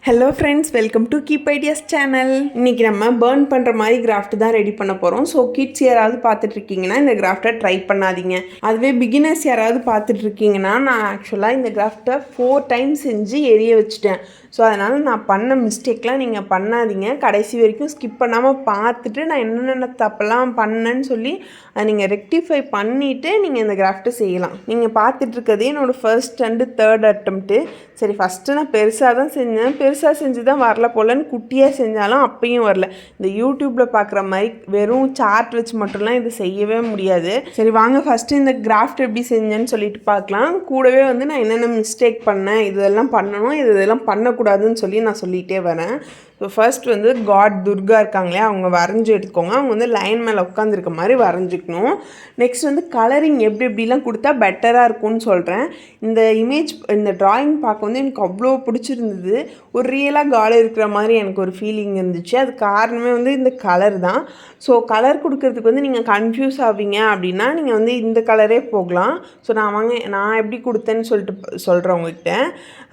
Hello friends, welcome to keep ideas channel. இன்றைக்கி நம்ம burn பண்ணுற மாதிரி கிராஃப்ட் தான் ரெடி பண்ண போகிறோம். ஸோ கிட்ஸ் யாராவது பார்த்துட்ருக்கீங்கன்னா இந்த கிராஃப்டை ட்ரை பண்ணாதீங்க. அதுவே பிகினர்ஸ் யாராவது பார்த்துட்ருக்கீங்கன்னா, நான் ஆக்சுவலாக இந்த கிராஃப்டை 4 டைம்ஸ் செஞ்சு எரிய வச்சுட்டேன். ஸோ அதனால் நான் பண்ண மிஸ்டேக்லாம் நீங்கள் பண்ணாதீங்க. கடைசி வரைக்கும் ஸ்கிப் பண்ணாமல் பார்த்துட்டு நான் என்னென்ன தப்பெல்லாம் பண்ணேன்னு சொல்லி அதை நீங்கள் ரெக்டிஃபை பண்ணிவிட்டு நீங்கள் இந்த கிராஃப்ட்டை செய்யலாம். நீங்கள் பார்த்துட்ருக்கதே என்னோடய ஃபர்ஸ்ட் அண்டு தேர்ட் அட்டம்ப்ட்டு. சரி, ஃபஸ்ட்டு நான் பெருசாக தான் செஞ்சேன். பெருசாக செஞ்சு தான் வரல போலன்னு குட்டியாக செஞ்சாலும் அப்பயும் வரல. இந்த யூடியூப்பில் பார்க்குற மாதிரி வெறும் சார்ட் வச்சு மட்டும்லாம் இது செய்யவே முடியாது. சரி வாங்க ஃபஸ்ட்டு இந்த கிராஃப்ட் எப்படி செஞ்சேன்னு சொல்லிட்டு பார்க்கலாம். கூடவே நான் என்னென்ன மிஸ்டேக் பண்ணேன், இதெல்லாம் பண்ணணும், இதெல்லாம் பண்ணக்கூடாதுன்னு சொல்லி நான் சொல்லிகிட்டே வரேன். ஸோ ஃபர்ஸ்ட் காட் துர்கா இருக்காங்களே, அவங்க வரைஞ்சி எடுத்துக்கோங்க. அவங்க லைன் மேலே உட்காந்துருக்க மாதிரி வரைஞ்சிக்கணும். நெக்ஸ்ட் கலரிங் எப்படி எப்படிலாம் கொடுத்தா பெட்டராக இருக்கும்னு சொல்கிறேன். இந்த இமேஜ், இந்த ட்ராயிங் பார்க்க எனக்கு அவ்வளோ பிடிச்சிருந்தது. ஒரு ரியலாக காட் இருக்கிற மாதிரி எனக்கு ஒரு ஃபீலிங் இருந்துச்சு. அது காரணமே இந்த கலர் தான். ஸோ கலர் கொடுக்கறதுக்கு நீங்கள் கன்ஃபியூஸ் ஆவீங்க அப்படின்னா நீங்கள் இந்த கலரே போகலாம். ஸோ நான் எப்படி கொடுத்தேன்னு சொல்லிட்டு சொல்கிறேன் உங்ககிட்ட.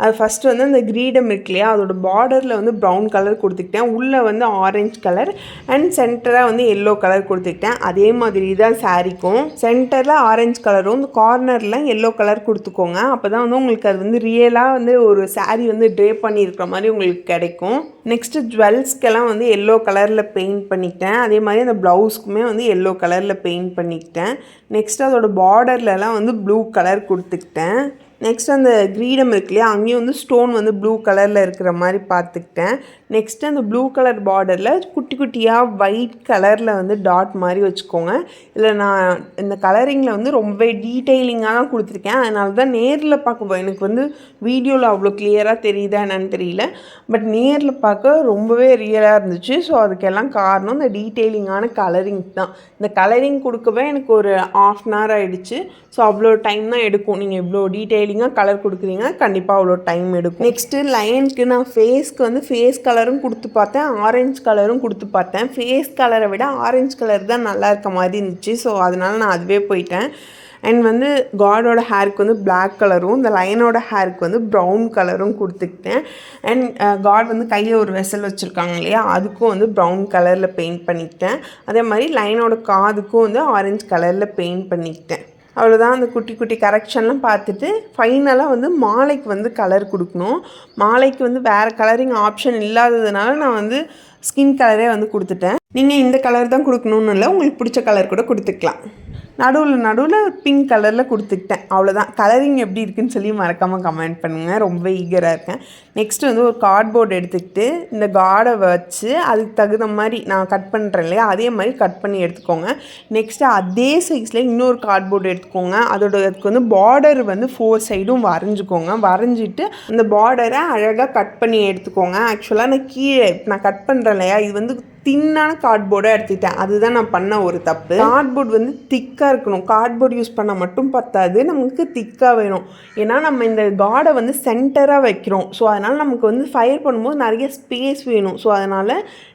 அது ஃபஸ்ட்டு அந்த கிரீடம் இருக்கு இல்லையா, அதோட பார்டரில் ப்ரௌன் கலர் கொடுத்துக்கிட்டேன். உள்ளே ஆரஞ்சு கலர் அண்ட் சென்டராக எல்லோ கலர் கொடுத்துக்கிட்டேன். அதே மாதிரி தான் சாரிக்கும் சென்டரில் ஆரஞ்சு கலரும் கார்னரில் எல்லோ கலர் கொடுத்துக்கோங்க. அப்போ தான் உங்களுக்கு அது ரியலாக ஒரு சாரீ ட்ரே பண்ணியிருக்கிற மாதிரி உங்களுக்கு கிடைக்கும். நெக்ஸ்ட்டு ஜுவல்ஸ்க்கெல்லாம் எல்லோ கலரில் பெயிண்ட் பண்ணிக்கிட்டேன். அதே மாதிரி அந்த ப்ளவுஸ்க்குமே எல்லோ கலரில் பெயிண்ட் பண்ணிக்கிட்டேன். நெக்ஸ்ட்டு அதோட பார்டர்லலாம் ப்ளூ கலர் கொடுத்துக்கிட்டேன். நெக்ஸ்ட் அந்த கிரீடம் இருக்கு இல்லையா, அங்கேயும் ஸ்டோன் ப்ளூ கலரில் இருக்கிற மாதிரி பார்த்துக்கிட்டேன். நெக்ஸ்ட்டு அந்த ப்ளூ கலர் பார்டரில் குட்டி குட்டியாக ஒயிட் கலரில் டாட் மாதிரி வச்சுக்கோங்க. இதில் நான் இந்த கலரிங்கில் ரொம்பவே டீட்டெயிலிங்காக தான் கொடுத்துருக்கேன். அதனால தான் நேரில் பார்க்க எனக்கு வீடியோவில் அவ்வளோ கிளியராக தெரியுதா என்னன்னு தெரியல. பட் நேரில் பார்க்க ரொம்பவே ரியலாக இருந்துச்சு. ஸோ அதுக்கெல்லாம் காரணம் இந்த டீட்டெயிலிங்கான கலரிங் தான். இந்த கலரிங் கொடுக்கவே எனக்கு ஒரு 1/2 hour ஆகிடுச்சு. ஸோ அவ்வளோ டைம் தான் எடுக்கும். நீங்கள் இவ்வளோ டீட்டெயிலிங்காக கலர் கொடுக்குறீங்க, கண்டிப்பாக அவ்வளோ டைம் எடுக்கும். நெக்ஸ்ட்டு லைனுக்கு நான் ஃபேஸ்க்கு ஃபேஸ் கலரும் கொடுத்து பார்த்தேன், ஆரஞ்சு கலரும் கொடுத்து பார்த்தேன். ஃபேஸ் கலரை விட ஆரஞ்சு கலர் தான் நல்லா இருக்க மாதிரி இருந்துச்சு. ஸோ அதனால் நான் அதுவே போயிட்டேன். அண்ட் காடோட ஹேருக்கு பிளாக் கலரும், இந்த லைனோட ஹேருக்கு ப்ரௌன் கலரும் கொடுத்துக்கிட்டேன். அண்ட் காட் கையில் ஒரு வெசல் வச்சுருக்காங்க இல்லையா, அதுக்கும் ப்ரௌன் கலரில் பெயிண்ட் பண்ணிக்கிட்டேன். அதே மாதிரி லைனோட காதுக்கும் ஆரஞ்சு கலரில் பெயிண்ட் பண்ணிக்கிட்டேன். அவ்வளோதான். அந்த குட்டி குட்டி கரெக்ஷன்லாம் பார்த்துட்டு ஃபைனலாக மாலைக்கு கலர் கொடுக்கணும். மாலைக்கு வேறு கலரிங் ஆப்ஷன் இல்லாததுனால நான் ஸ்கின் கலரே கொடுத்துட்டேன். நீங்கள் இந்த கலர் தான் கொடுக்கணுன்னு இல்லை, உங்களுக்கு பிடிச்ச கலர் கூட கொடுத்துக்கலாம். நடுவில் பிங்க் கலரில் கொடுத்துக்கிட்டேன். அவ்வளோதான். கலரிங் எப்படி இருக்குன்னு சொல்லி மறக்காமல் கமெண்ட் பண்ணுங்கள். ரொம்ப ஈகராக இருக்கேன். நெக்ஸ்ட்டு ஒரு கார்ட்போர்டு எடுத்துக்கிட்டு இந்த காடை வச்சு அதுக்கு தகுந்த மாதிரி நான் கட் பண்ணுறேன் இல்லையா, அதே மாதிரி கட் பண்ணி எடுத்துக்கோங்க. நெக்ஸ்ட்டு அதே சைஸில் இன்னொரு கார்ட்போர்டு எடுத்துக்கோங்க. அதுக்கு பார்டர் 4 சைடும் வரைஞ்சிக்கோங்க. வரைஞ்சிட்டு அந்த பார்டரை அழகாக கட் பண்ணி எடுத்துக்கோங்க. ஆக்சுவலாக நான் கட் பண்ணுறேன் இல்லையா, இது தின்னான கார்ட்போர்டாக எடுத்துக்கிட்டேன். அதுதான் நான் பண்ண ஒரு தப்பு. கார்ட்போர்டு திக்காக இருக்கணும். கார்ட்போர்டு யூஸ் பண்ணால் மட்டும் பத்தாது, நமக்கு திக்காக வேணும். ஏன்னா நம்ம இந்த காடை சென்டராக வைக்கிறோம். ஸோ அதனால் நமக்கு ஃபயர் பண்ணும்போது நிறைய ஸ்பேஸ் வேணும். ஸோ அதனால்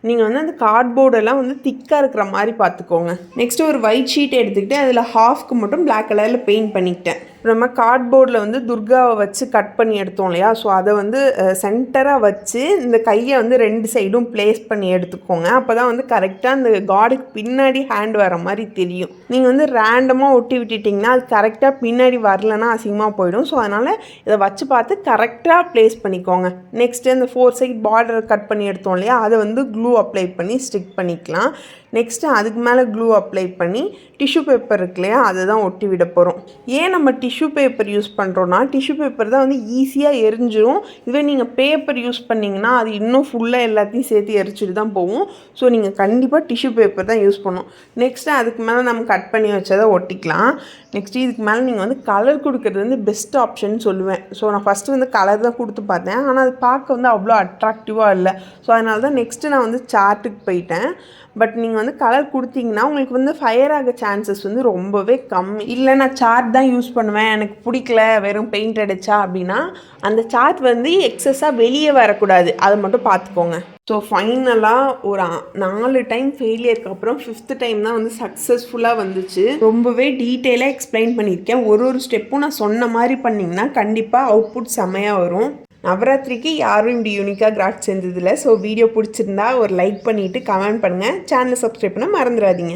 நீங்கள் அந்த கார்ட்போர்டெல்லாம் திக்காக இருக்கிற மாதிரி பார்த்துக்கோங்க. நெக்ஸ்ட்டு ஒரு ஒயிட் ஷீட் எடுத்துக்கிட்டு அதில் ஹாஃப்க்கு மட்டும் பிளாக் கலரில் பெயிண்ட் பண்ணிக்கிட்டேன். நம்ம கார்ட்போர்டில் துர்காவை வச்சு கட் பண்ணி எடுத்தோம் இல்லையா, ஸோ அதை சென்டராக வச்சு இந்த கையை 2 சைடும் ப்ளேஸ் பண்ணி எடுத்துக்கோங்க. அப்போ தான் கரெக்டாக அந்த காடுக்கு பின்னாடி ஹேண்ட் வர மாதிரி தெரியும். நீங்கள் ரேண்டமாக ஒட்டி விட்டுட்டிங்கன்னா அது கரெக்டாக பின்னாடி வரலன்னா அசிங்கமாக போயிடும். ஸோ அதனால் இதை வச்சு பார்த்து கரெக்டாக ப்ளேஸ் பண்ணிக்கோங்க. நெக்ஸ்ட்டு அந்த 4 சைட் பார்டரை கட் பண்ணி எடுத்தோம் இல்லையா, அதை க்ளூ அப்ளை பண்ணி ஸ்டிக் பண்ணிக்கலாம். நெக்ஸ்ட்டு அதுக்கு மேலே க்ளூ அப்ளை பண்ணி டிஷ்யூ பேப்பர் இருக்கு இல்லையா, அதை தான் ஒட்டி விட போகிறோம். ஏன் நம்ம டிஷ்யூ பேப்பர் யூஸ் பண்ணுறோன்னா, டிஷ்யூ பேப்பர் தான் ஈஸியாக எரிஞ்சிடும். இதுவே நீங்கள் பேப்பர் யூஸ் பண்ணிங்கன்னா அது இன்னும் ஃபுல்லாக எல்லாத்தையும் சேர்த்து எரிச்சிட்டு தான் போகும். ஸோ நீங்கள் கண்டிப்பாக டிஷ்யூ பேப்பர் தான் யூஸ் பண்ணணும். நெக்ஸ்ட்டு அதுக்கு மேலே நம்ம கட் பண்ணி வச்சதை ஒட்டிக்கலாம். நெக்ஸ்ட்டு இதுக்கு மேலே நீங்கள் கலர் கொடுக்குறது பெஸ்ட் ஆப்ஷன் சொல்லுவேன். ஸோ நான் ஃபஸ்ட்டு கலர் தான் கொடுத்து பார்த்தேன், ஆனால் அது பார்க்க அவ்வளோ அட்ராக்டிவாக இல்லை. ஸோ அதனால தான் நெக்ஸ்ட்டு நான் சார்ட்டுக்கு போயிட்டேன். பட் நீங்கள் கலர் கொடுத்தீங்கன்னா உங்களுக்கு ஃபயர் ஆக சான்சஸ் ரொம்பவே கம்மி. இல்லை நான் சார்ட் தான் யூஸ் பண்ணுவேன், எனக்கு பிடிக்கல வெறும் பெயிண்ட் அடித்தா அப்படின்னா அந்த சார்ட் எக்ஸஸாக வெளியே வரக்கூடாது, அதை மட்டும் பார்த்துக்கோங்க. ஸோ ஃபைனலாக ஒரு 4 டைம் ஃபெயிலியருக்கு அப்புறம் 5th டைம் தான் சக்ஸஸ்ஃபுல்லாக வந்துச்சு. ரொம்பவே டீட்டெயிலாக எக்ஸ்பிளைன் பண்ணியிருக்கேன். ஒரு ஸ்டெப்பும் நான் சொன்ன மாதிரி பண்ணிங்கன்னா கண்டிப்பாக அவுட்புட் செம்மையாக வரும். நவராத்திரிக்கு யாரும் இப்படி யூனிக்காக கிராஃப்ட் செஞ்சதில்லை. ஸோ வீடியோ பிடிச்சிருந்தா ஒரு லைக் பண்ணிவிட்டு கமெண்ட் பண்ணுங்கள். சேனலை சப்ஸ்கிரைப் பண்ண மறந்துடாதீங்க.